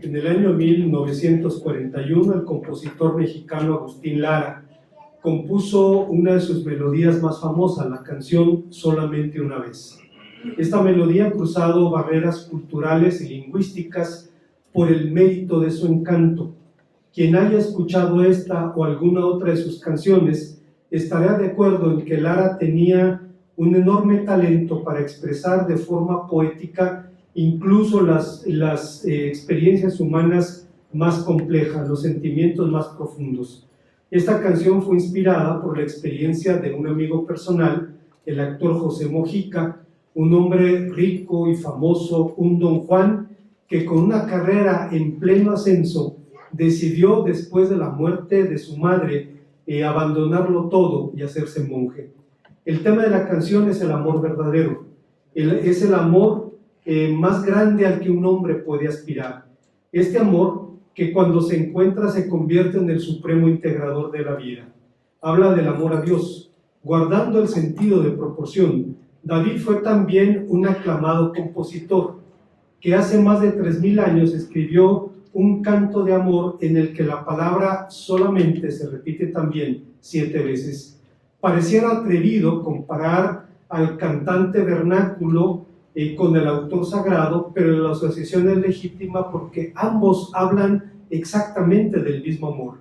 En el año 1941, el compositor mexicano Agustín Lara compuso una de sus melodías más famosas, la canción Solamente una vez. Esta melodía ha cruzado barreras culturales y lingüísticas por el mérito de su encanto. Quien haya escuchado esta o alguna otra de sus canciones estará de acuerdo en que Lara tenía un enorme talento para expresar de forma poética incluso las experiencias humanas más complejas, los sentimientos más profundos. Esta canción fue inspirada por la experiencia de un amigo personal, el actor José Mojica, un hombre rico y famoso, un don Juan, que con una carrera en pleno ascenso decidió, después de la muerte de su madre, abandonarlo todo y hacerse monje. El tema de la canción es el amor verdadero, es el amor más grande al que un hombre puede aspirar. Este amor que cuando se encuentra se convierte en el supremo integrador de la vida. Habla del amor a Dios, guardando el sentido de proporción. David fue también un aclamado compositor que hace más de 3000 años escribió un canto de amor en el que la palabra solamente se repite también 7 veces. Pareciera atrevido comparar al cantante vernáculo con el autor sagrado, pero la asociación es legítima porque ambos hablan exactamente del mismo amor.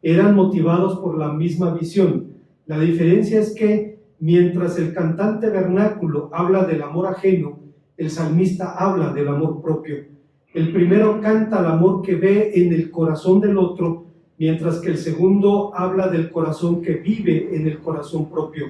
Eran motivados por la misma visión. La diferencia es que mientras el cantante vernáculo habla del amor ajeno, el salmista habla del amor propio. El primero canta el amor que ve en el corazón del otro, mientras que el segundo habla del corazón que vive en el corazón propio.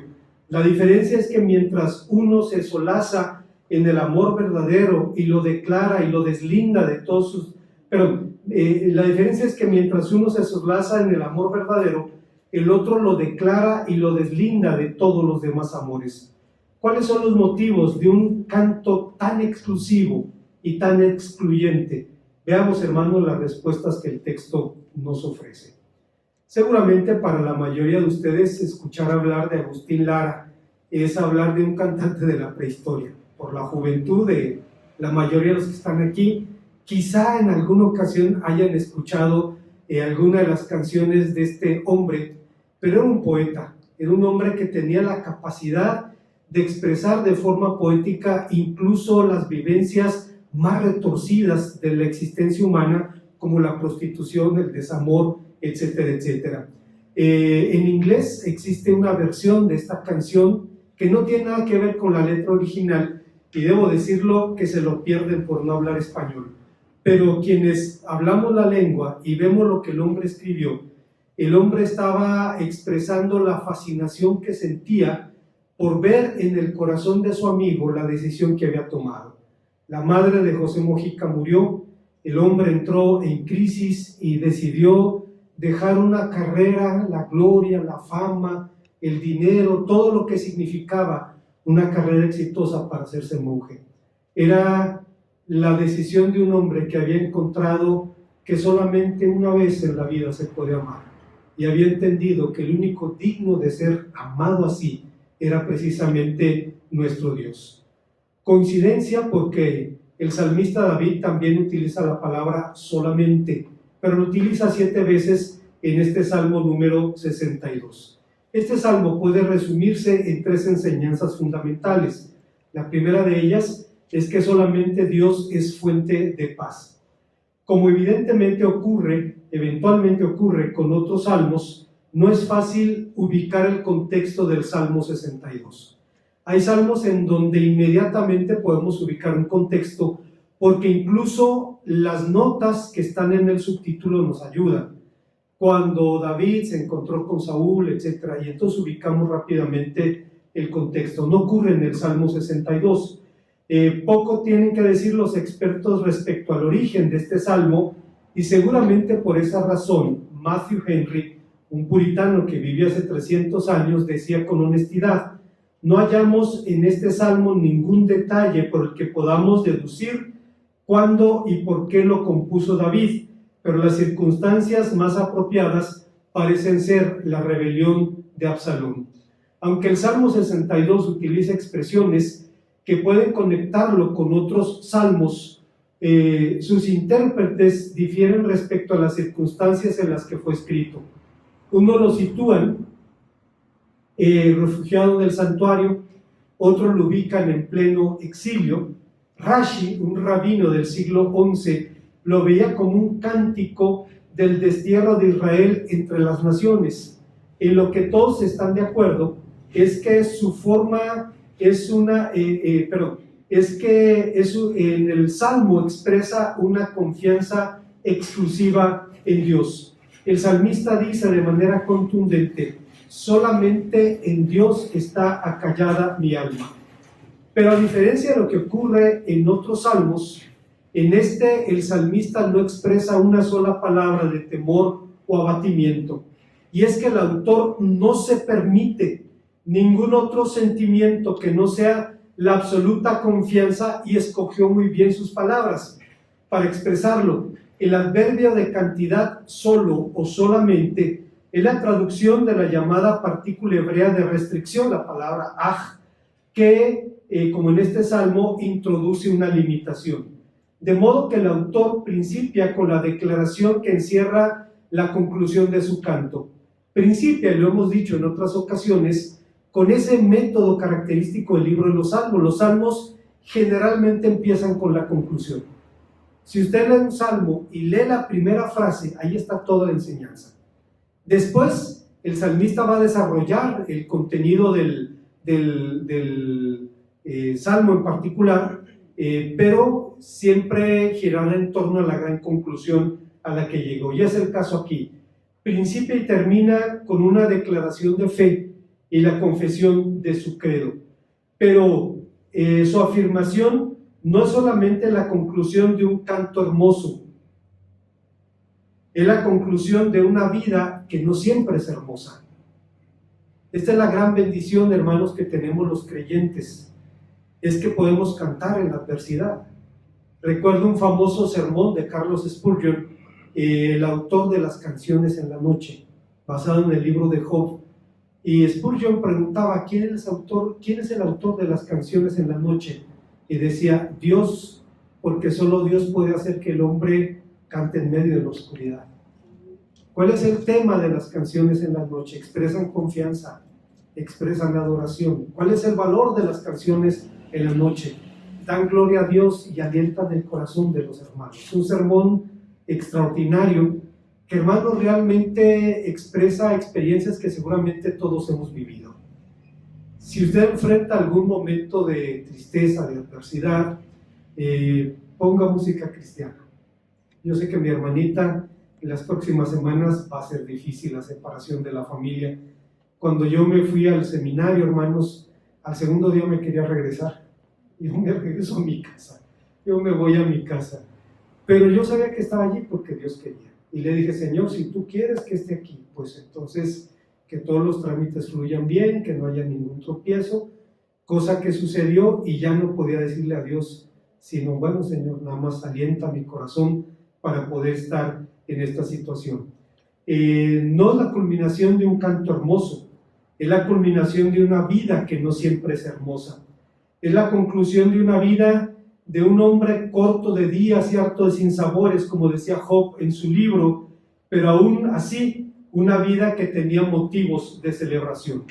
La diferencia es que mientras uno se solaza en el amor verdadero y lo declara y lo deslinda de todos sus... la diferencia es que mientras uno se solaza en el amor verdadero, el otro lo declara y lo deslinda de todos los demás amores. ¿Cuáles son los motivos de un canto tan exclusivo y tan excluyente? Veamos, hermanos, las respuestas que el texto nos ofrece. Seguramente para la mayoría de ustedes escuchar hablar de Agustín Lara es hablar de un cantante de la prehistoria. Por la juventud de la mayoría de los que están aquí, quizá en alguna ocasión hayan escuchado alguna de las canciones de este hombre, pero era un poeta, era un hombre que tenía la capacidad de expresar de forma poética incluso las vivencias más retorcidas de la existencia humana, como la prostitución, el desamor, etcétera, etcétera. En inglés existe una versión de esta canción que no tiene nada que ver con la letra original, y debo decirlo que se lo pierden por no hablar español. Pero quienes hablamos la lengua y vemos lo que el hombre escribió, el hombre estaba expresando la fascinación que sentía por ver en el corazón de su amigo la decisión que había tomado. La madre de José Mojica murió, el hombre entró en crisis y decidió dejar una carrera, la gloria, la fama, el dinero, todo lo que significaba una carrera exitosa para hacerse monje. Era la decisión de un hombre que había encontrado que solamente una vez en la vida se puede amar y había entendido que el único digno de ser amado así era precisamente nuestro Dios. Coincidencia porque el salmista David también utiliza la palabra solamente, pero lo utiliza 7 veces en este salmo número 62. Este salmo puede resumirse en 3 enseñanzas fundamentales. La primera de ellas es que solamente Dios es fuente de paz. Como eventualmente ocurre con otros salmos, no es fácil ubicar el contexto del Salmo 62. Hay salmos en donde inmediatamente podemos ubicar un contexto, porque incluso las notas que están en el subtítulo nos ayudan. Cuando David se encontró con Saúl, etc., y entonces ubicamos rápidamente el contexto. No ocurre en el Salmo 62. Poco tienen que decir los expertos respecto al origen de este salmo, y seguramente por esa razón Matthew Henry, un puritano que vivió hace 300 años, decía con honestidad: no hallamos en este salmo ningún detalle por el que podamos deducir cuándo y por qué lo compuso David, pero las circunstancias más apropiadas parecen ser la rebelión de Absalón. Aunque el Salmo 62 utiliza expresiones que pueden conectarlo con otros salmos, sus intérpretes difieren respecto a las circunstancias en las que fue escrito. Uno lo sitúan refugiado en el santuario, otros lo ubican en pleno exilio. Rashi, un rabino del siglo XI, lo veía como un cántico del destierro de Israel entre las naciones. En lo que todos están de acuerdo es que su forma es en el Salmo expresa una confianza exclusiva en Dios. El salmista dice de manera contundente: solamente en Dios está acallada mi alma. Pero a diferencia de lo que ocurre en otros salmos, en el salmista no expresa una sola palabra de temor o abatimiento. Y es que el autor no se permite ningún otro sentimiento que no sea la absoluta confianza, y escogió muy bien sus palabras para expresarlo. El adverbio de cantidad, solo o solamente, es la traducción de la llamada partícula hebrea de restricción, la palabra aj, que, como en este salmo, introduce una limitación. De modo que el autor principia con la declaración que encierra la conclusión de su canto. Principia, y lo hemos dicho en otras ocasiones, con ese método característico del libro de los Salmos. Los Salmos generalmente empiezan con la conclusión. Si usted lee un salmo y lee la primera frase, ahí está toda la enseñanza. Después, el salmista va a desarrollar el contenido del salmo en particular, pero siempre girará en torno a la gran conclusión a la que llegó. Y es el caso aquí. Principia y termina con una declaración de fe y la confesión de su credo. Pero su afirmación no es solamente la conclusión de un canto hermoso, es la conclusión de una vida que no siempre es hermosa. Esta es la gran bendición, hermanos, que tenemos los creyentes, es que podemos cantar en la adversidad. Recuerdo un famoso sermón de Carlos Spurgeon, el autor de las canciones en la noche, basado en el libro de Job. Y Spurgeon preguntaba: ¿quién es el autor de las canciones en la noche? Y decía: Dios, porque solo Dios puede hacer que el hombre cante en medio de la oscuridad. ¿Cuál es el tema de las canciones en la noche? Expresan confianza, expresan adoración. ¿Cuál es el valor de las canciones en la noche? Dan gloria a Dios y alientan el corazón de los hermanos. Un sermón extraordinario que, hermanos, realmente expresa experiencias que seguramente todos hemos vivido. Si usted enfrenta algún momento de tristeza, de adversidad, ponga música cristiana. Yo sé que mi hermanita en las próximas semanas va a ser difícil la separación de la familia. Cuando yo me fui al seminario, hermanos, al segundo día me quería regresar. Yo me regreso a mi casa. Yo me voy a mi casa. Pero yo sabía que estaba allí porque Dios quería. Y le dije: Señor, si tú quieres que esté aquí, pues entonces que todos los trámites fluyan bien, que no haya ningún tropiezo. Cosa que sucedió, y ya no podía decirle a Dios sino: bueno, Señor, nada más alienta mi corazón para poder estar en esta situación. No es la culminación de un canto hermoso, es la culminación de una vida que no siempre es hermosa. Es la conclusión de una vida de un hombre corto de días y harto de sinsabores, como decía Job en su libro, pero aún así una vida que tenía motivos de celebración.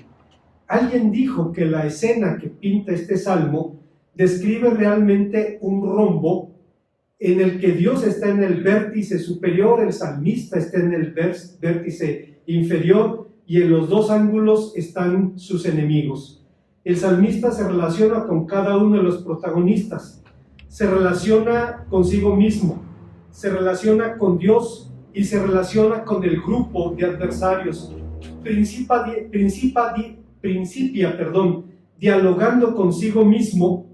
Alguien dijo que la escena que pinta este salmo describe realmente un rombo en el que Dios está en el vértice superior, el salmista está en el vértice inferior, y en los dos ángulos están sus enemigos. El salmista se relaciona con cada uno de los protagonistas, se relaciona consigo mismo, se relaciona con Dios y se relaciona con el grupo de adversarios. Principia, dialogando consigo mismo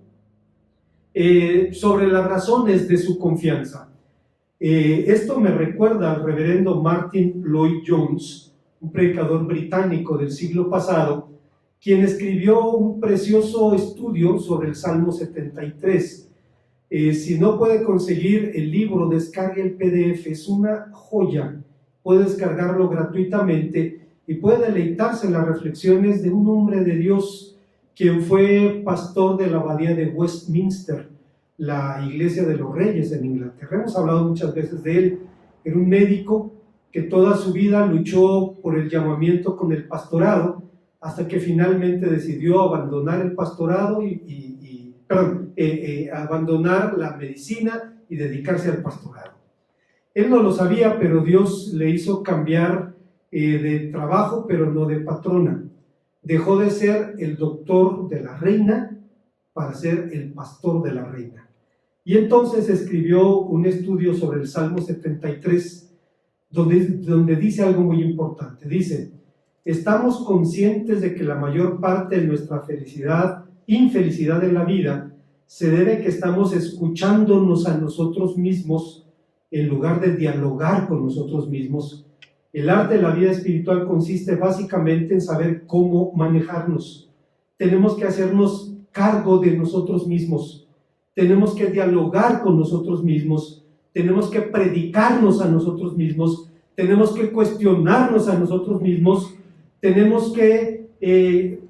sobre las razones de su confianza. Esto me recuerda al reverendo Martin Lloyd-Jones, un predicador británico del siglo pasado, quien escribió un precioso estudio sobre el Salmo 73. Si no puede conseguir el libro, descargue el PDF, es una joya. Puede descargarlo gratuitamente y puede deleitarse en las reflexiones de un hombre de Dios quien fue pastor de la abadía de Westminster, la Iglesia de los Reyes en Inglaterra. Hemos hablado muchas veces de él. Era un médico que toda su vida luchó por el llamamiento con el pastorado, hasta que finalmente decidió abandonar el pastorado abandonar la medicina y dedicarse al pastorado. Él no lo sabía, pero Dios le hizo cambiar de trabajo, pero no de patrona. Dejó de ser el doctor de la reina para ser el pastor de la reina. Y entonces escribió un estudio sobre el Salmo 73, donde dice algo muy importante. Dice: estamos conscientes de que la mayor parte de nuestra infelicidad en la vida se debe a que estamos escuchándonos a nosotros mismos en lugar de dialogar con nosotros mismos. El arte de la vida espiritual consiste básicamente en saber cómo manejarnos. Tenemos que hacernos cargo de nosotros mismos. Tenemos que dialogar con nosotros mismos. Tenemos que predicarnos a nosotros mismos. Tenemos que cuestionarnos a nosotros mismos. Tenemos que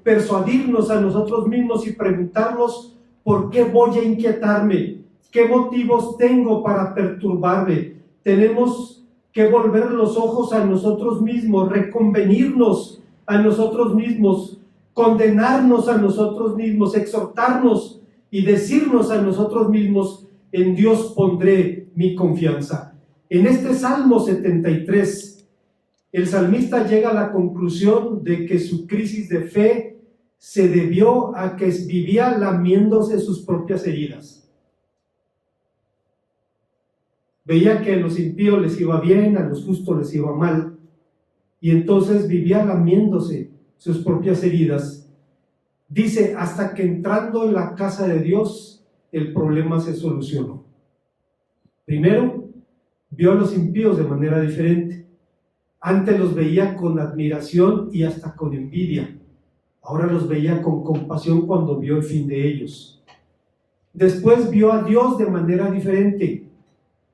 persuadirnos a nosotros mismos y preguntarnos: ¿por qué voy a inquietarme? ¿Qué motivos tengo para perturbarme? Tenemos que volver los ojos a nosotros mismos, reconvenirnos a nosotros mismos, condenarnos a nosotros mismos, exhortarnos y decirnos a nosotros mismos: en Dios pondré mi confianza. En este Salmo 73, el salmista llega a la conclusión de que su crisis de fe se debió a que vivía lamiéndose sus propias heridas. Veía que a los impíos les iba bien, a los justos les iba mal, y entonces vivía lamiéndose sus propias heridas. Dice: hasta que entrando en la casa de Dios, el problema se solucionó. Primero, vio a los impíos de manera diferente. Antes los veía con admiración y hasta con envidia. Ahora los veía con compasión cuando vio el fin de ellos. Después vio a Dios de manera diferente.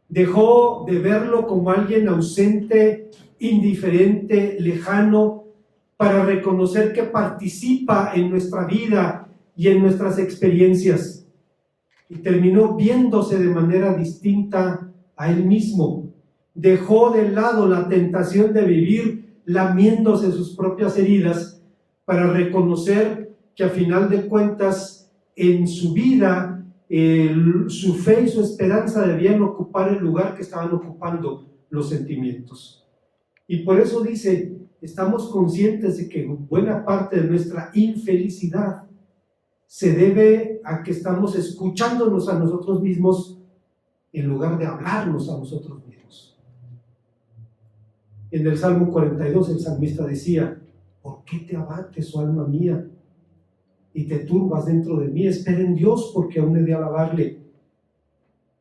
Dejó de verlo como alguien ausente, indiferente, lejano, para reconocer que participa en nuestra vida y en nuestras experiencias. Y terminó viéndose de manera distinta a él mismo. Dejó de lado la tentación de vivir lamiéndose sus propias heridas para reconocer que a final de cuentas en su vida su fe y su esperanza debían ocupar el lugar que estaban ocupando los sentimientos. Y por eso dice: estamos conscientes de que buena parte de nuestra infelicidad se debe a que estamos escuchándonos a nosotros mismos en lugar de hablarnos a nosotros mismos. En el Salmo 42 el salmista decía: ¿por qué te abates, oh alma mía, y te turbas dentro de mí? Espera en Dios, porque aún he de alabarle.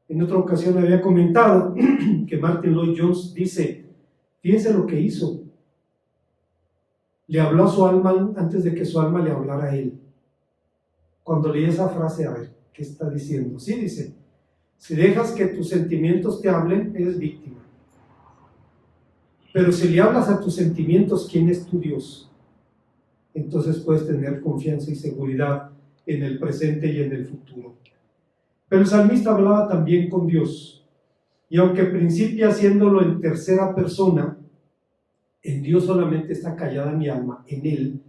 En otra ocasión había comentado que Martin Lloyd-Jones dice: fíjense lo que hizo. Le habló a su alma antes de que su alma le hablara a él. Cuando leí esa frase, a ver, ¿qué está diciendo? Sí, dice: si dejas que tus sentimientos te hablen, eres víctima. Pero si le hablas a tus sentimientos, ¿quién es tu Dios? Entonces puedes tener confianza y seguridad en el presente y en el futuro. Pero el salmista hablaba también con Dios. Y aunque principia haciéndolo en tercera persona, en Dios solamente está callada mi alma, en Él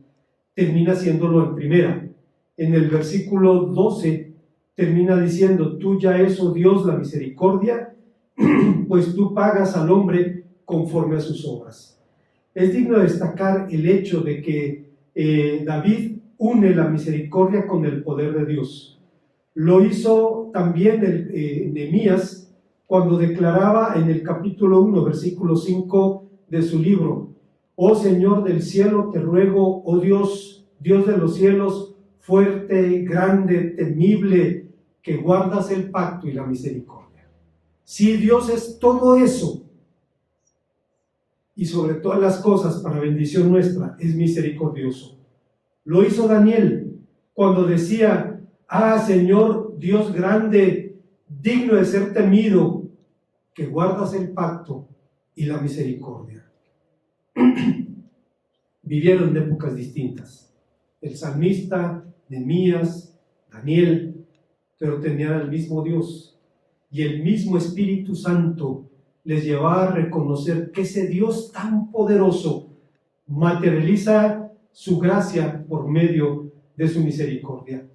termina haciéndolo en primera. En el versículo 12 termina diciendo: tuya es, oh Dios, la misericordia, pues tú pagas al hombre conforme a sus obras. Es digno de destacar el hecho de que David une la misericordia con el poder de Dios. Lo hizo también Nehemías cuando declaraba en el capítulo 1, versículo 5 de su libro: oh Señor del cielo, te ruego, oh Dios, Dios de los cielos, fuerte, grande, temible, que guardas el pacto y la misericordia. Si Dios es todo eso, y sobre todas las cosas para bendición nuestra, es misericordioso. Lo hizo Daniel cuando decía: ah, Señor Dios grande, digno de ser temido, que guardas el pacto y la misericordia. Vivieron en épocas distintas. El salmista, Nehemías, Daniel, pero tenían al mismo Dios. Y el mismo Espíritu Santo les llevaba a reconocer que ese Dios tan poderoso materializa su gracia por medio de su misericordia.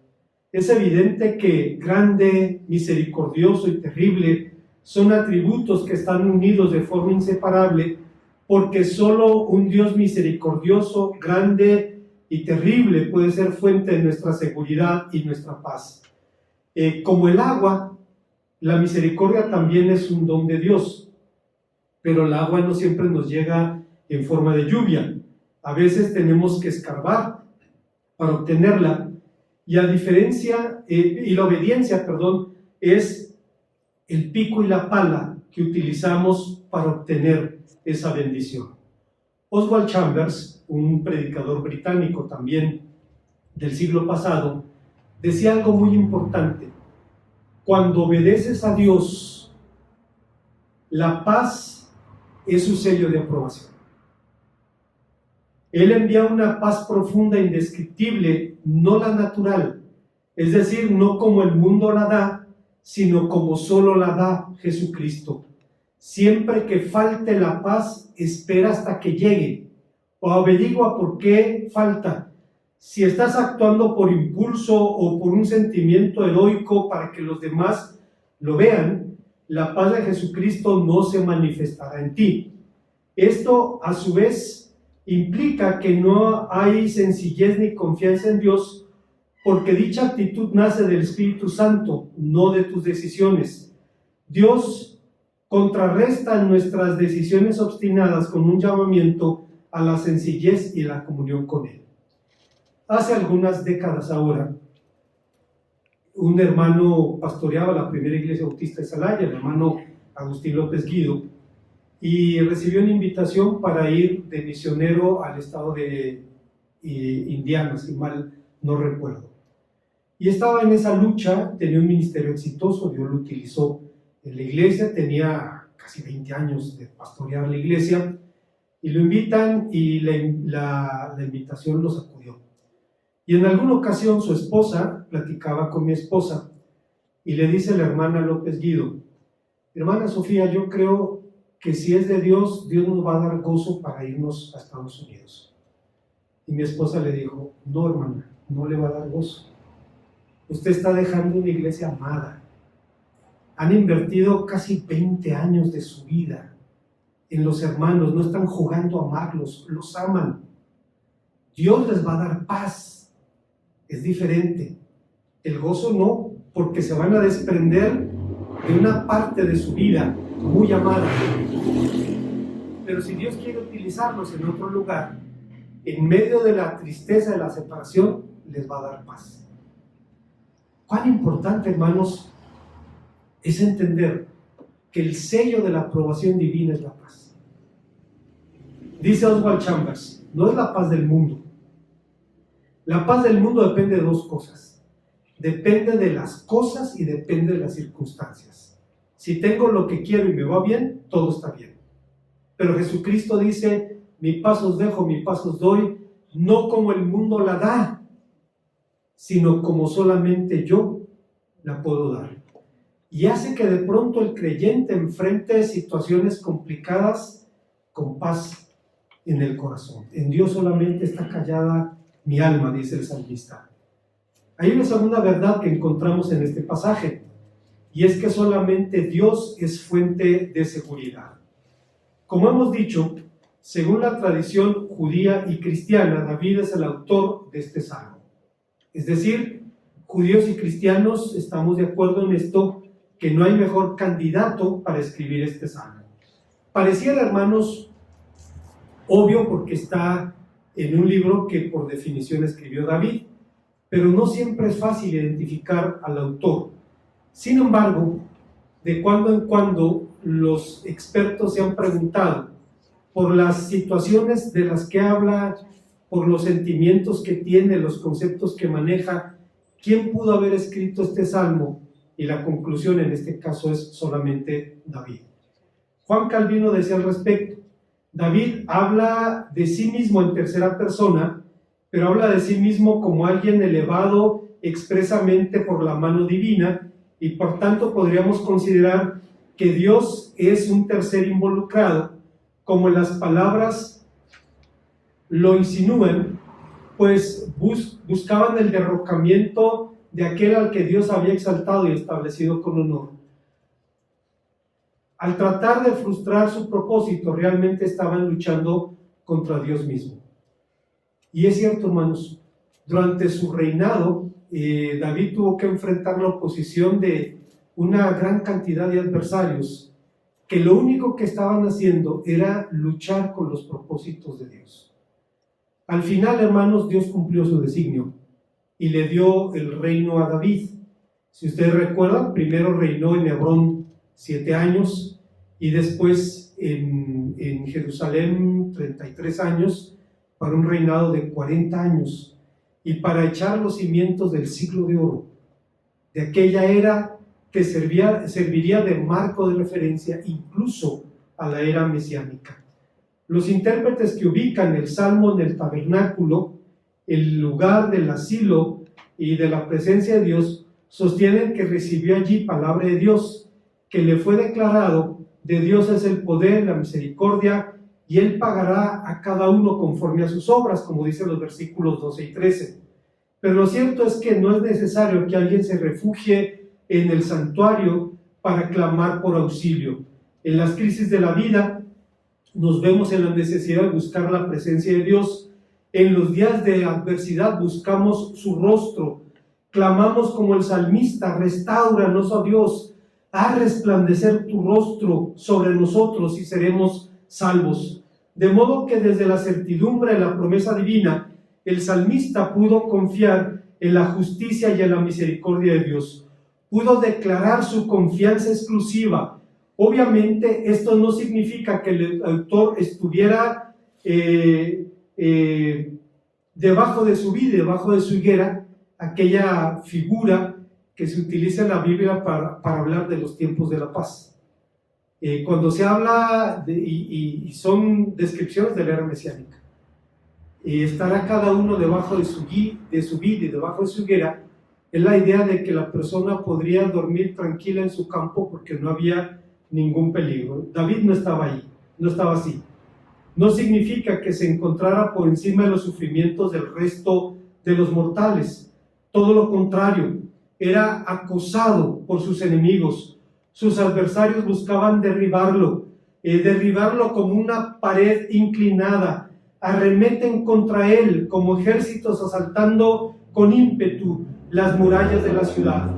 Es evidente que grande, misericordioso y terrible son atributos que están unidos de forma inseparable, porque solo un Dios misericordioso, grande y terrible puede ser fuente de nuestra seguridad y nuestra paz. Como el agua, la misericordia también es un don de Dios, pero el agua no siempre nos llega en forma de lluvia. A veces tenemos que escarbar para obtenerla, y la obediencia, es el pico y la pala que utilizamos para obtener esa bendición. Oswald Chambers, un predicador británico también del siglo pasado, decía algo muy importante: cuando obedeces a Dios, la paz es su sello de aprobación. Él envía una paz profunda, indescriptible, no la natural, es decir, no como el mundo la da, sino como solo la da Jesucristo. Siempre que falte la paz, espera hasta que llegue, o averigua por qué falta. Si estás actuando por impulso o por un sentimiento heroico para que los demás lo vean, la paz de Jesucristo no se manifestará en ti. Esto, a su vez, implica que no hay sencillez ni confianza en Dios, porque dicha actitud nace del Espíritu Santo, no de tus decisiones. Dios contrarresta nuestras decisiones obstinadas con un llamamiento a la sencillez y la comunión con Él. Hace algunas décadas ahora, un hermano pastoreaba la primera iglesia bautista de Celaya, el hermano Agustín López Guido, y recibió una invitación para ir de misionero al estado de Indiana, si mal no recuerdo. Y estaba en esa lucha, tenía un ministerio exitoso, Dios lo utilizó en la iglesia, tenía casi 20 años de pastorear la iglesia, y lo invitan y la invitación lo sacudió. Y en alguna ocasión su esposa platicaba con mi esposa y le dice a la hermana López Guido: hermana Sofía, yo creo que si es de Dios, Dios nos va a dar gozo para irnos a Estados Unidos. Y mi esposa le dijo: no, hermana, no le va a dar gozo. Usted está dejando una iglesia amada. Han invertido casi 20 años de su vida en los hermanos, no están jugando a amarlos, los aman. Dios les va a dar paz. Es diferente. El gozo no, porque se van a desprender de una parte de su vida muy amada. Pero si Dios quiere utilizarlos en otro lugar, en medio de la tristeza de la separación, les va a dar paz. Cuán importante, hermanos, es entender que el sello de la aprobación divina es la paz. Dice Oswald Chambers: no es la paz del mundo. La paz del mundo depende de dos cosas. Depende de las cosas y depende de las circunstancias. Si tengo lo que quiero y me va bien, todo está bien. Pero Jesucristo dice: mi paz os dejo, mi paz os doy, no como el mundo la da, sino como solamente yo la puedo dar. Y hace que de pronto el creyente enfrente situaciones complicadas con paz en el corazón. En Dios solamente está callada mi alma, dice el salmista. Hay una segunda verdad que encontramos en este pasaje, y es que solamente Dios es fuente de seguridad. Como hemos dicho, según la tradición judía y cristiana, David es el autor de este salmo. Es decir, judíos y cristianos estamos de acuerdo en esto, que no hay mejor candidato para escribir este salmo. Pareciera, hermanos, obvio porque está en un libro que por definición escribió David, pero no siempre es fácil identificar al autor. Sin embargo, de cuando en cuando los expertos se han preguntado por las situaciones de las que habla, por los sentimientos que tiene, los conceptos que maneja, ¿quién pudo haber escrito este salmo? Y la conclusión en este caso es solamente David. Juan Calvino decía al respecto: David habla de sí mismo en tercera persona, pero habla de sí mismo como alguien elevado expresamente por la mano divina, y por tanto podríamos considerar que Dios es un tercer involucrado, como las palabras lo insinúan, pues buscaban el derrocamiento de aquel al que Dios había exaltado y establecido con honor. Al tratar de frustrar su propósito, realmente estaban luchando contra Dios mismo. Y es cierto, hermanos, durante su reinado, David tuvo que enfrentar la oposición de una gran cantidad de adversarios, que lo único que estaban haciendo era luchar con los propósitos de Dios. Al final, hermanos, Dios cumplió su designio y le dio el reino a David. Si ustedes recuerdan, primero reinó en Hebrón 7 años y después en Jerusalén 33 años, para un reinado de 40 años y para echar los cimientos del siglo de oro, de aquella era que serviría de marco de referencia incluso a la era mesiánica. Los intérpretes que ubican el Salmo en el tabernáculo, el lugar del asilo y de la presencia de Dios, sostienen que recibió allí palabra de Dios, que le fue declarado: de Dios es el poder, la misericordia, y Él pagará a cada uno conforme a sus obras, como dicen los versículos 12 y 13. Pero lo cierto es que no es necesario que alguien se refugie en el santuario para clamar por auxilio. En las crisis de la vida nos vemos en la necesidad de buscar la presencia de Dios. En los días de adversidad buscamos su rostro. Clamamos como el salmista: restáuranos, oh Dios, haz resplandecer tu rostro sobre nosotros y seremos salvos. De modo que desde la certidumbre de la promesa divina, el salmista pudo confiar en la justicia y en la misericordia de Dios. Pudo declarar su confianza exclusiva. Obviamente esto no significa que el autor estuviera debajo de su vid, debajo de su higuera, aquella figura que se utiliza en la Biblia para hablar de los tiempos de la paz. Cuando se habla, y son descripciones de la era mesiánica, estará cada uno debajo de su vid y debajo de su higuera, es la idea de que la persona podría dormir tranquila en su campo porque no había ningún peligro. David no estaba ahí, no estaba así. No significa que se encontrara por encima de los sufrimientos del resto de los mortales. Todo lo contrario, era acosado por sus enemigos. Sus adversarios buscaban derribarlo como una pared inclinada. Arremeten contra él como ejércitos asaltando con ímpetu las murallas de la ciudad.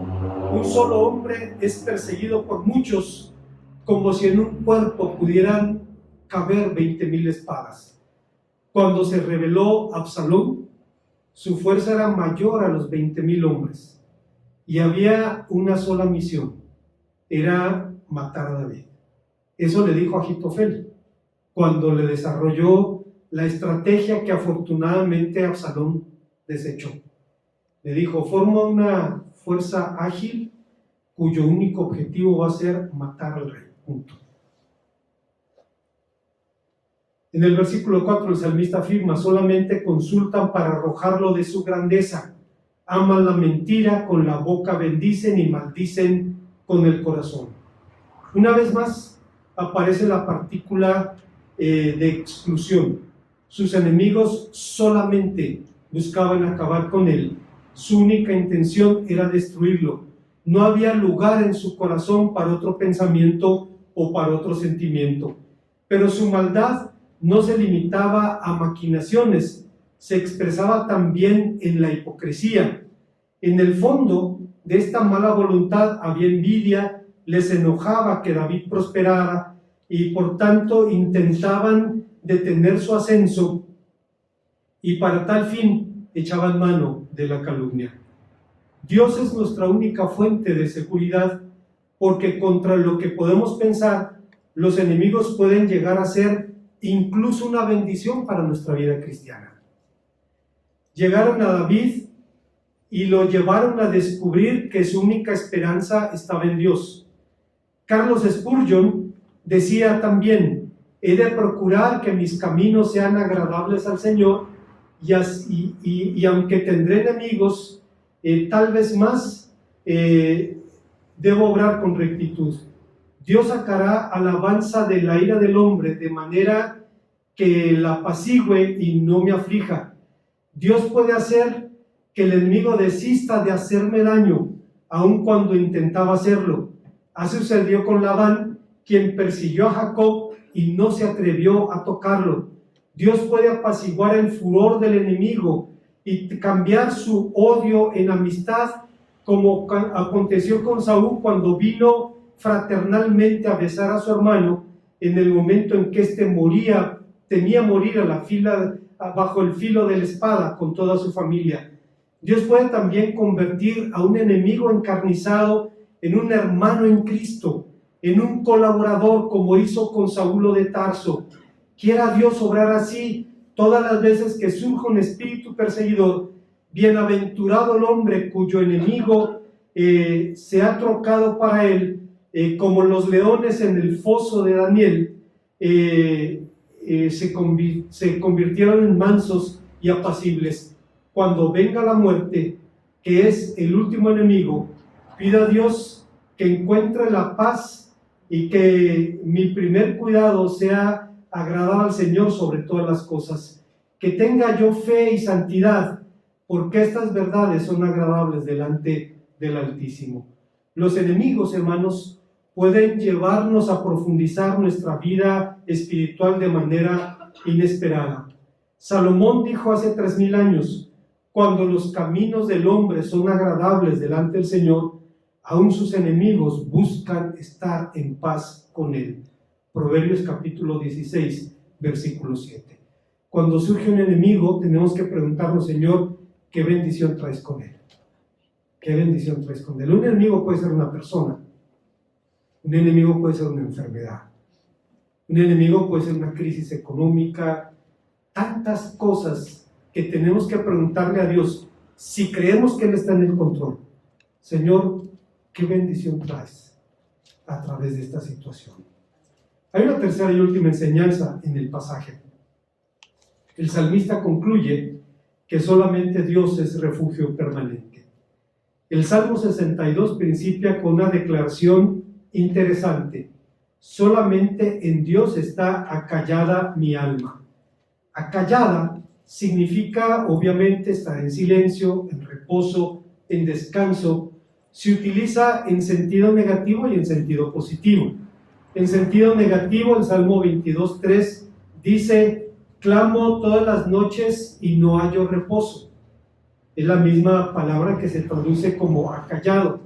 Un solo hombre es perseguido por muchos, como si en un cuerpo pudieran caber 20,000 espadas. Cuando se rebeló Absalón, su fuerza era mayor a los 20,000 hombres y había una sola misión: era matar a David. Eso le dijo a Ahitofel cuando le desarrolló la estrategia que afortunadamente Absalón desechó. Le dijo: forma una fuerza ágil cuyo único objetivo va a ser matar al rey. Punto. En el versículo 4 el salmista afirma: solamente consultan para arrojarlo de su grandeza, aman la mentira, con la boca bendicen y maldicen con el corazón. Una vez más aparece la partícula de exclusión. Sus enemigos solamente buscaban acabar con él. Su única intención era destruirlo. No había lugar en su corazón para otro pensamiento o para otro sentimiento. Pero su maldad no se limitaba a maquinaciones, se expresaba también en la hipocresía. En el fondo de esta mala voluntad había envidia, les enojaba que David prosperara y por tanto intentaban detener su ascenso, y para tal fin echaban mano de la calumnia. Dios es nuestra única fuente de seguridad, porque contra lo que podemos pensar, los enemigos pueden llegar a ser incluso una bendición para nuestra vida cristiana. Llegaron a David y lo llevaron a descubrir que su única esperanza estaba en Dios. Carlos Spurgeon decía también: he de procurar que mis caminos sean agradables al Señor, y aunque tendré enemigos, tal vez más, debo obrar con rectitud. Dios sacará alabanza de la ira del hombre de manera que la apacigüe y no me aflija. Dios puede hacer que el enemigo desista de hacerme daño, aun cuando intentaba hacerlo. Así sucedió con Labán, quien persiguió a Jacob y no se atrevió a tocarlo. Dios puede apaciguar el furor del enemigo y cambiar su odio en amistad, como aconteció con Saúl cuando vino fraternalmente a besar a su hermano en el momento en que éste temía morir bajo el filo de la espada con toda su familia. Dios puede también convertir a un enemigo encarnizado en un hermano en Cristo, en un colaborador, como hizo con Saulo de Tarso. Quiera Dios obrar así todas las veces que surja un espíritu perseguidor. Bienaventurado el hombre cuyo enemigo se ha trocado para él, como los leones en el foso de Daniel, se convirtieron en mansos y apacibles. Cuando venga la muerte, que es el último enemigo, pida a Dios que encuentre la paz y que mi primer cuidado sea agradar al Señor sobre todas las cosas. Que tenga yo fe y santidad, porque estas verdades son agradables delante del Altísimo. Los enemigos, hermanos, pueden llevarnos a profundizar nuestra vida espiritual de manera inesperada. Salomón dijo hace 3000 años: cuando los caminos del hombre son agradables delante del Señor, aún sus enemigos buscan estar en paz con él. Proverbios capítulo 16, versículo 7. Cuando surge un enemigo, tenemos que preguntarnos: Señor, ¿qué bendición traes con él? ¿Qué bendición traes con él? Un enemigo puede ser una persona. Un enemigo puede ser una enfermedad. Un enemigo puede ser una crisis económica. Tantas cosas que tenemos que preguntarle a Dios si creemos que Él está en el control. Señor, ¿qué bendición traes a través de esta situación? Hay una tercera y última enseñanza en el pasaje. El salmista concluye que solamente Dios es refugio permanente. El Salmo 62 principia con una declaración interesante: solamente en Dios está acallada mi alma. Acallada significa, obviamente, estar en silencio, en reposo, en descanso. Se utiliza en sentido negativo y en sentido positivo. En sentido negativo, el Salmo 22:3 dice: clamo todas las noches y no hallo reposo. Es la misma palabra que se traduce como acallado.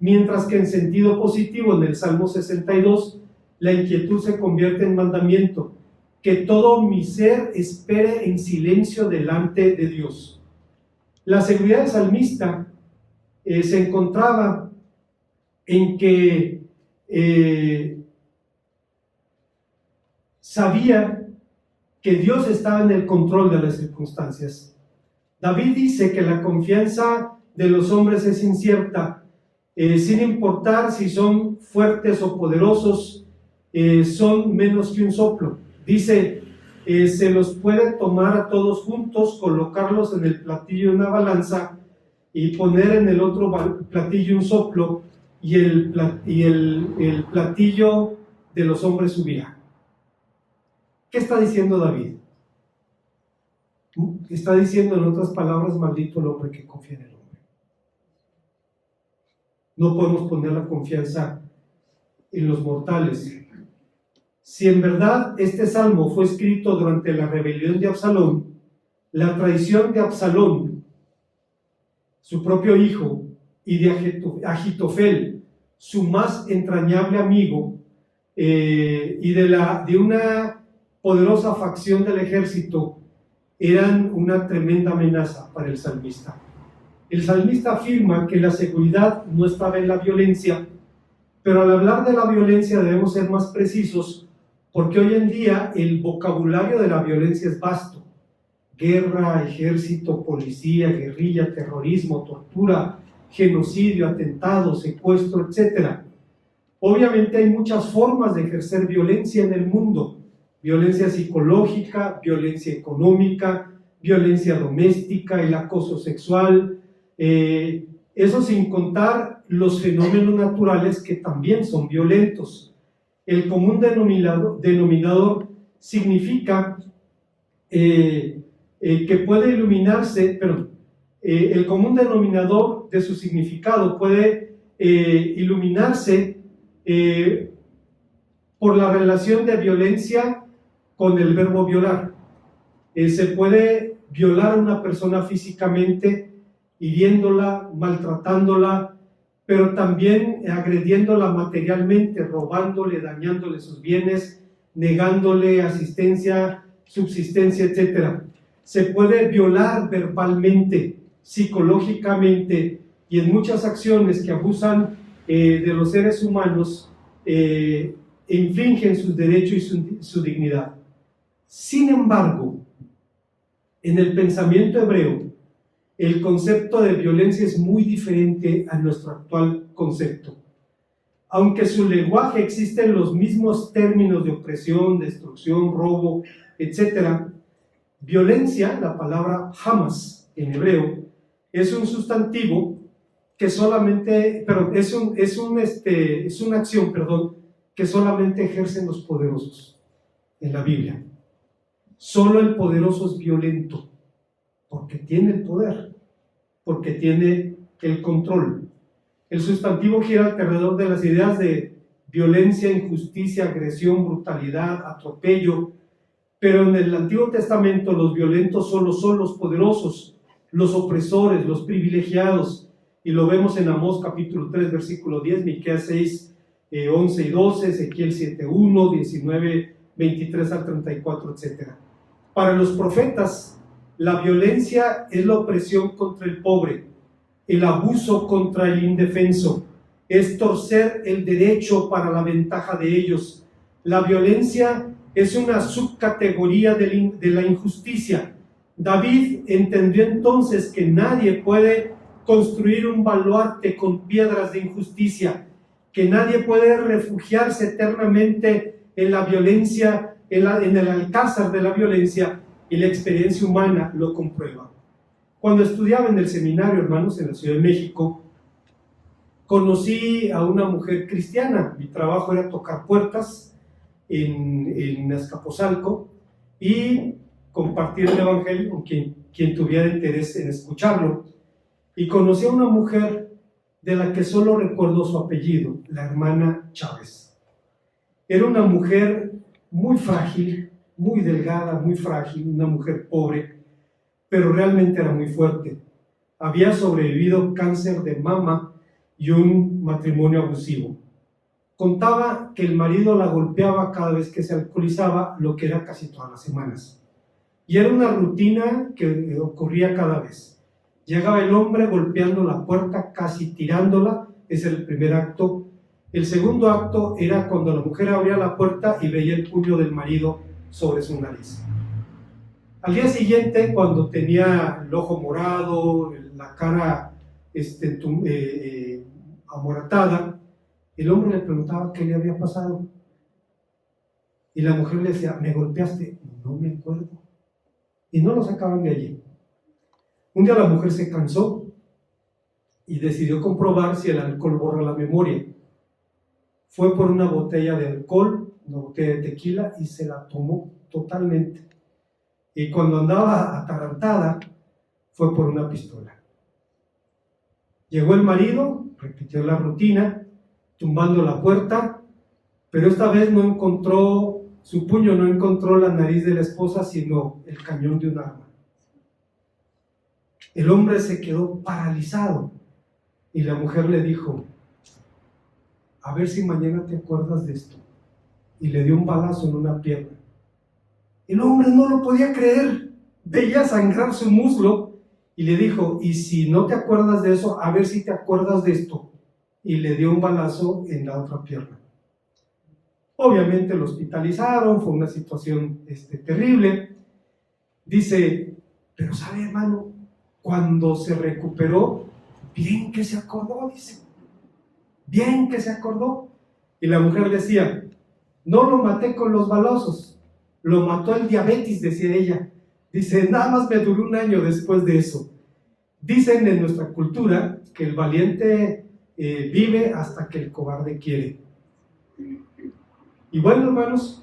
Mientras que en sentido positivo, en el Salmo 62, la inquietud se convierte en mandamiento: que todo mi ser espere en silencio delante de Dios. La seguridad del salmista se encontraba en que sabía que Dios estaba en el control de las circunstancias. David dice que la confianza de los hombres es incierta, sin importar si son fuertes o poderosos, son menos que un soplo. Dice, se los puede tomar a todos juntos, colocarlos en el platillo de una balanza y poner en el otro platillo un soplo, y el platillo de los hombres subirá. ¿Qué está diciendo David? Está diciendo, en otras palabras: maldito el hombre que confía en el hombre. No podemos poner la confianza en los mortales. Si en verdad este salmo fue escrito durante la rebelión de Absalón, la traición de Absalón, su propio hijo, y de Agitofel, su más entrañable amigo, y de una poderosa facción del ejército, eran una tremenda amenaza para el salmista. El salmista afirma que la seguridad no estaba en la violencia, pero al hablar de la violencia debemos ser más precisos, porque hoy en día el vocabulario de la violencia es vasto: guerra, ejército, policía, guerrilla, terrorismo, tortura, genocidio, atentado, secuestro, etc. Obviamente hay muchas formas de ejercer violencia en el mundo: violencia psicológica, violencia económica, violencia doméstica, el acoso sexual, Eso sin contar los fenómenos naturales que también son violentos. El común denominador significa que puede iluminarse, el común denominador de su significado puede iluminarse por la relación de violencia con el verbo violar. Se puede violar a una persona físicamente, hiriéndola, maltratándola, pero también agrediéndola materialmente, robándole, dañándole sus bienes, negándole asistencia, subsistencia, etc. Se puede violar verbalmente, psicológicamente y en muchas acciones que abusan de los seres humanos, infringen sus derechos y su dignidad. Sin embargo, en el pensamiento hebreo, el concepto de violencia es muy diferente a nuestro actual concepto. Aunque su lenguaje existen los mismos términos de opresión, destrucción, robo, etc., violencia, la palabra hamas en hebreo, es un sustantivo que solamente, es una acción, que solamente ejercen los poderosos en la Biblia. Solo el poderoso es violento, porque tiene el poder, porque tiene el control. El sustantivo gira alrededor de las ideas de violencia, injusticia, agresión, brutalidad, atropello, pero en el Antiguo Testamento los violentos solo son los poderosos, los opresores, los privilegiados, y lo vemos en Amós capítulo 3, versículo 10, Miqueas 6, 11 y 12, Ezequiel 7, 1, 19, 23 al 34, etc. Para los profetas, la violencia es la opresión contra el pobre, el abuso contra el indefenso, es torcer el derecho para la ventaja de ellos. La violencia es una subcategoría de la injusticia. David entendió entonces que nadie puede construir un baluarte con piedras de injusticia, que nadie puede refugiarse eternamente en la violencia, en el alcázar de la violencia, y la experiencia humana lo comprueba. Cuando estudiaba en el seminario, hermanos, en la Ciudad de México, conocí a una mujer cristiana. Mi trabajo era tocar puertas en Azcapotzalco y compartir el evangelio con quien tuviera interés en escucharlo. Y conocí a una mujer de la que solo recuerdo su apellido, la hermana Chávez. Era una mujer muy frágil, muy delgada, muy frágil, una mujer pobre, pero realmente era muy fuerte. Había sobrevivido cáncer de mama y un matrimonio abusivo. Contaba que el marido la golpeaba cada vez que se alcoholizaba, lo que era casi todas las semanas. Y era una rutina que ocurría cada vez. Llegaba el hombre golpeando la puerta, casi tirándola, ese era el primer acto. El segundo acto era cuando la mujer abría la puerta y veía el puño del marido sobre su nariz. Al día siguiente, cuando tenía el ojo morado, la cara amoratada, el hombre le preguntaba qué le había pasado. Y la mujer le decía, ¿me golpeaste? No me acuerdo. Y no lo sacaban de allí. Un día la mujer se cansó y decidió comprobar si el alcohol borra la memoria. Fue por una botella de alcohol, una botella de tequila, y se la tomó totalmente. Y cuando andaba atarantada, fue por una pistola. Llegó el marido, repitió la rutina, tumbando la puerta, pero esta vez no encontró, su puño no encontró la nariz de la esposa, sino el cañón de un arma. El hombre se quedó paralizado y la mujer le dijo, a ver si mañana te acuerdas de esto. Y le dio un balazo en una pierna. El hombre no lo podía creer, veía sangrar su muslo y le dijo, y si no te acuerdas de eso, a ver si te acuerdas de esto. Y le dio un balazo en la otra pierna. Obviamente lo hospitalizaron, fue una situación terrible. Dice, pero sabe, hermano, cuando se recuperó, bien que se acordó, dice, bien que se acordó. Y la mujer decía, no lo maté con los balazos, lo mató el diabetes, decía ella. Dice, nada más me duró un año después de eso. Dicen en nuestra cultura que el valiente vive hasta que el cobarde quiere. Y bueno, hermanos,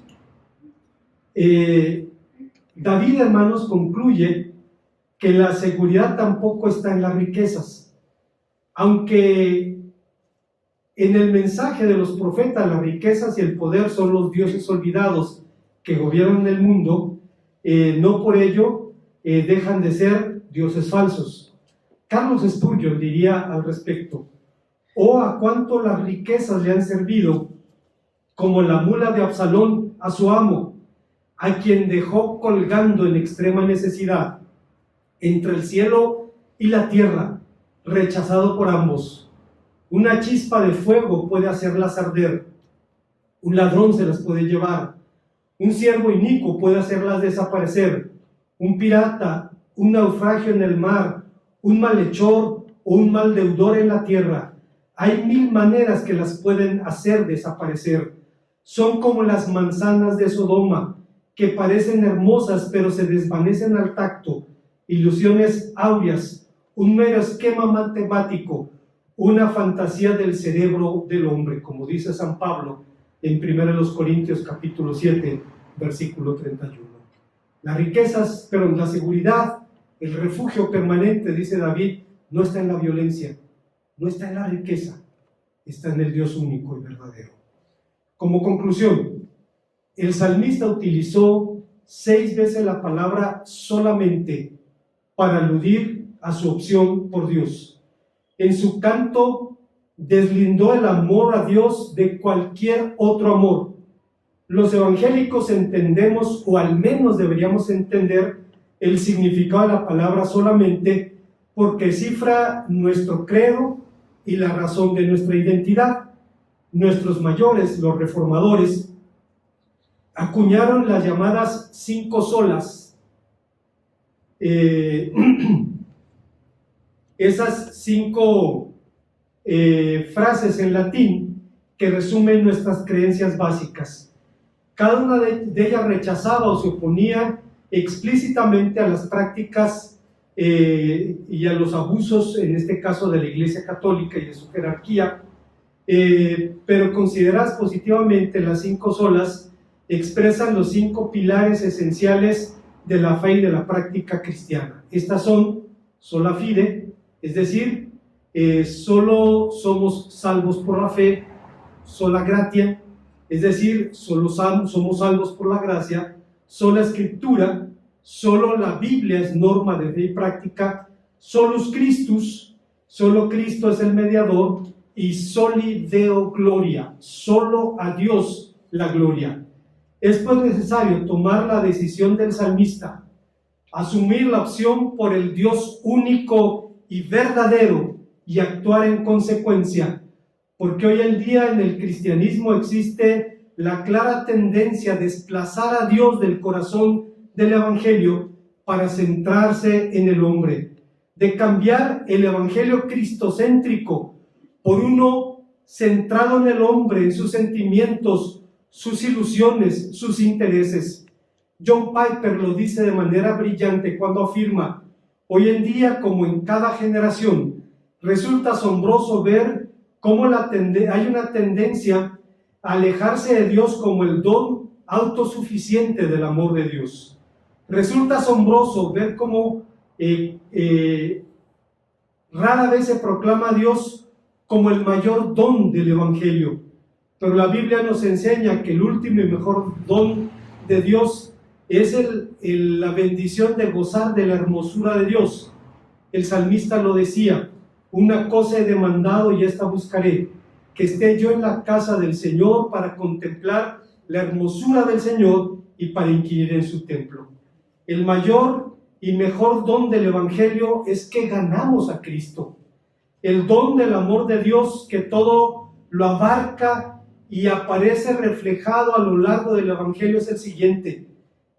David, hermanos, concluye que la seguridad tampoco está en las riquezas. Aunque en el mensaje de los profetas las riquezas y el poder son los dioses olvidados que gobiernan el mundo, no por ello dejan de ser dioses falsos. Carlos Spurgeon diría al respecto: «Oh, a cuánto las riquezas le han servido como la mula de Absalón a su amo, a quien dejó colgando en extrema necesidad, entre el cielo y la tierra, rechazado por ambos. Una chispa de fuego puede hacerlas arder, un ladrón se las puede llevar, un siervo inicuo puede hacerlas desaparecer, un pirata, un naufragio en el mar, un malhechor o un maldeudor en la tierra. Hay 1000 maneras que las pueden hacer desaparecer. Son como las manzanas de Sodoma, que parecen hermosas pero se desvanecen al tacto, ilusiones áureas, un mero esquema matemático, una fantasía del cerebro del hombre», como dice San Pablo en 1 Corintios capítulo 7, versículo 31. Las riquezas, pero la seguridad, el refugio permanente, dice David, no está en la violencia, no está en la riqueza, está en el Dios único y verdadero. Como conclusión, el salmista utilizó 6 veces la palabra solamente para aludir a su opción por Dios. En su canto deslindó el amor a Dios de cualquier otro amor. Los evangélicos entendemos, o al menos deberíamos entender, el significado de la palabra solamente, porque cifra nuestro credo y la razón de nuestra identidad. Nuestros mayores, los reformadores, acuñaron las llamadas 5 solas. Esas 5 frases en latín que resumen nuestras creencias básicas. Cada una de ellas rechazaba o se oponía explícitamente a las prácticas y a los abusos, en este caso de la Iglesia Católica y de su jerarquía, pero consideradas positivamente, las 5 solas expresan los 5 pilares esenciales de la fe y de la práctica cristiana. Estas son: sola fide, es decir, solo somos salvos por la fe; sola gratia, es decir, solo somos salvos por la gracia; sola escritura, solo la Biblia es norma de fe y práctica; solus Christus, solo Cristo es el mediador; y soli Deo gloria, solo a Dios la gloria. Es pues necesario tomar la decisión del salmista, asumir la opción por el Dios único y verdadero y actuar en consecuencia, porque hoy en día en el cristianismo existe la clara tendencia a desplazar a Dios del corazón del evangelio para centrarse en el hombre, de cambiar el evangelio cristocéntrico por uno centrado en el hombre, en sus sentimientos, sus ilusiones, sus intereses. John Piper lo dice de manera brillante cuando afirma: «Hoy en día, como en cada generación, resulta asombroso ver cómo hay una tendencia a alejarse de Dios como el don autosuficiente del amor de Dios. Resulta asombroso ver cómo rara vez se proclama a Dios como el mayor don del Evangelio, pero la Biblia nos enseña que el último y mejor don de Dios es la bendición de gozar de la hermosura de Dios. El salmista lo decía: «Una cosa he demandado y esta buscaré, que esté yo en la casa del Señor para contemplar la hermosura del Señor y para inquirir en su templo». El mayor y mejor don del Evangelio es que ganamos a Cristo. El don del amor de Dios, que todo lo abarca y aparece reflejado a lo largo del Evangelio, es el siguiente: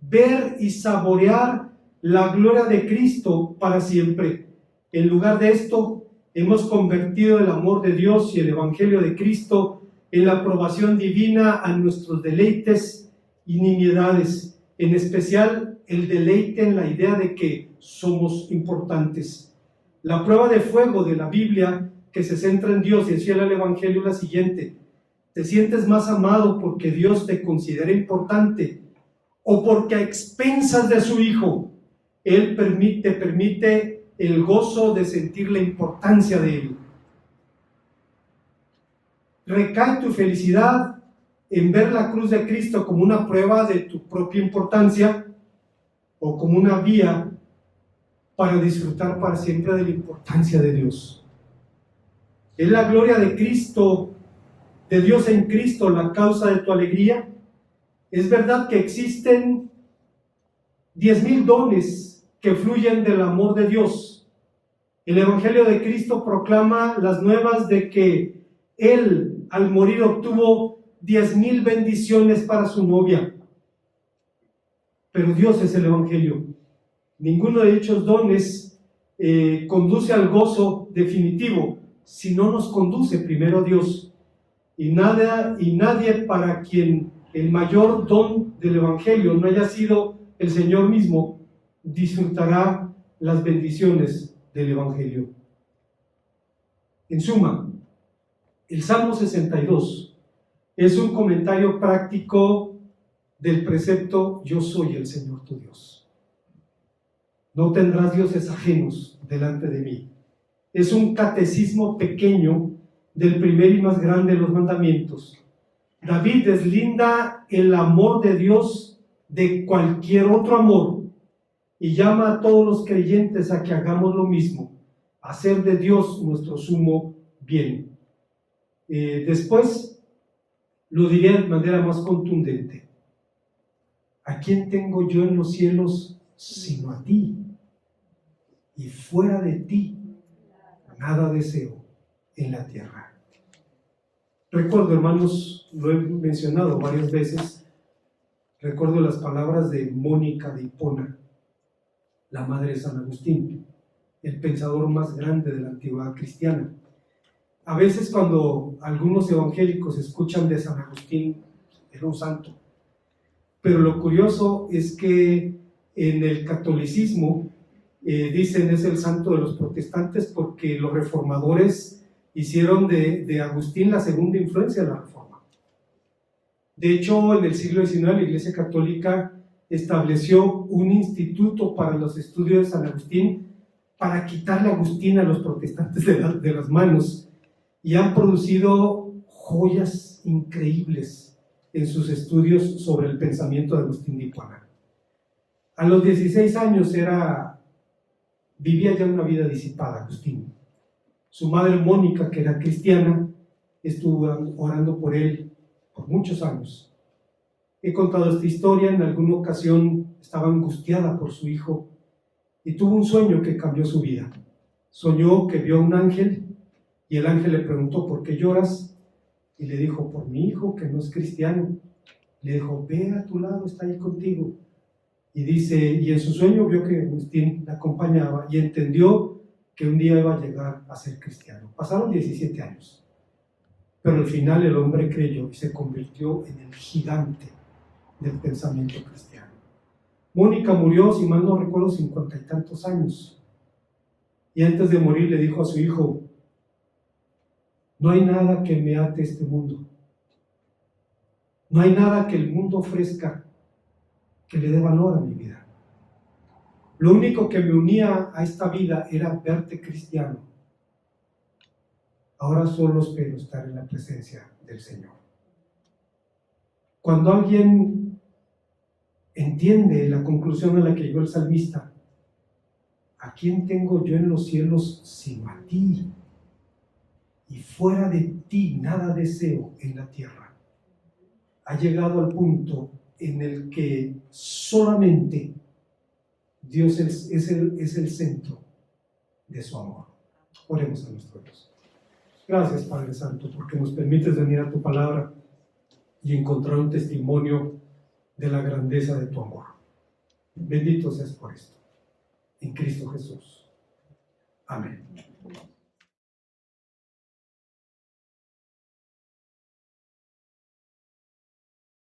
ver y saborear la gloria de Cristo para siempre. En lugar de esto, hemos convertido el amor de Dios y el Evangelio de Cristo en la aprobación divina a nuestros deleites y nimiedades, en especial el deleite en la idea de que somos importantes. La prueba de fuego de la Biblia, que se centra en Dios y es fiel al Evangelio, es la siguiente: ¿te sientes más amado porque Dios te considera importante o porque a expensas de su Hijo Él permite el gozo de sentir la importancia de Él? ¿Recae tu felicidad en ver la cruz de Cristo como una prueba de tu propia importancia o como una vía para disfrutar para siempre de la importancia de Dios? ¿Es la gloria de Cristo, de Dios en Cristo, la causa de tu alegría? Es verdad que existen 10,000 dones que fluyen del amor de Dios. El Evangelio de Cristo proclama las nuevas de que Él, al morir, obtuvo 10,000 bendiciones para su novia. Pero Dios es el Evangelio. Ninguno de dichos dones conduce al gozo definitivo si no nos conduce primero Dios. Y nadie para quien el mayor don del Evangelio no haya sido el Señor mismo, disfrutará las bendiciones del Evangelio. En suma, el Salmo 62 es un comentario práctico del precepto: yo soy el Señor tu Dios. No tendrás dioses ajenos delante de mí. Es un catecismo pequeño del primer y más grande de los mandamientos. David deslinda el amor de Dios de cualquier otro amor y llama a todos los creyentes a que hagamos lo mismo, hacer de Dios nuestro sumo bien. Después lo diré de manera más contundente: ¿a quién tengo yo en los cielos sino a ti? Y fuera de ti nada deseo en la tierra. Recuerdo, hermanos, lo he mencionado varias veces, recuerdo las palabras de Mónica de Hipona, la madre de San Agustín, el pensador más grande de la antigüedad cristiana. A veces cuando algunos evangélicos escuchan de San Agustín, era un santo, pero lo curioso es que en el catolicismo dicen es el santo de los protestantes porque los reformadores hicieron de Agustín la segunda influencia de la reforma. De hecho, en el siglo XIX la Iglesia Católica estableció un instituto para los estudios de San Agustín para quitarle a Agustín a los protestantes de las manos, y han producido joyas increíbles en sus estudios sobre el pensamiento de Agustín de Hipona. A los 16 años vivía ya una vida disipada Agustín. Su madre Mónica, que era cristiana, estuvo orando por él por muchos años. He contado esta historia. En alguna ocasión estaba angustiada por su hijo y tuvo un sueño que cambió su vida. Soñó que vio a un ángel y el ángel le preguntó: ¿por qué lloras? Y le dijo: por mi hijo que no es cristiano. Le dijo: ve a tu lado, está ahí contigo. Y dice, y en su sueño vio que Agustín la acompañaba y entendió que un día iba a llegar a ser cristiano. Pasaron 17 años, pero al final el hombre creyó y se convirtió en el gigante del pensamiento cristiano. Mónica murió, si mal no recuerdo, 50 y tantos años, y antes de morir le dijo a su hijo: no hay nada que me ate este mundo, no hay nada que el mundo ofrezca que le dé valor a mi vida. Lo único que me unía a esta vida era verte cristiano. Ahora solo espero estar en la presencia del Señor. Cuando alguien entiende la conclusión a la que llegó el salmista: ¿a quién tengo yo en los cielos sino a ti? Y fuera de ti nada deseo en la tierra. Ha llegado al punto en el que solamente Dios es el centro de su amor. Oremos a nuestro Dios. Gracias, Padre Santo, porque nos permites venir a tu palabra y encontrar un testimonio de la grandeza de tu amor. Bendito seas por esto. En Cristo Jesús. Amén.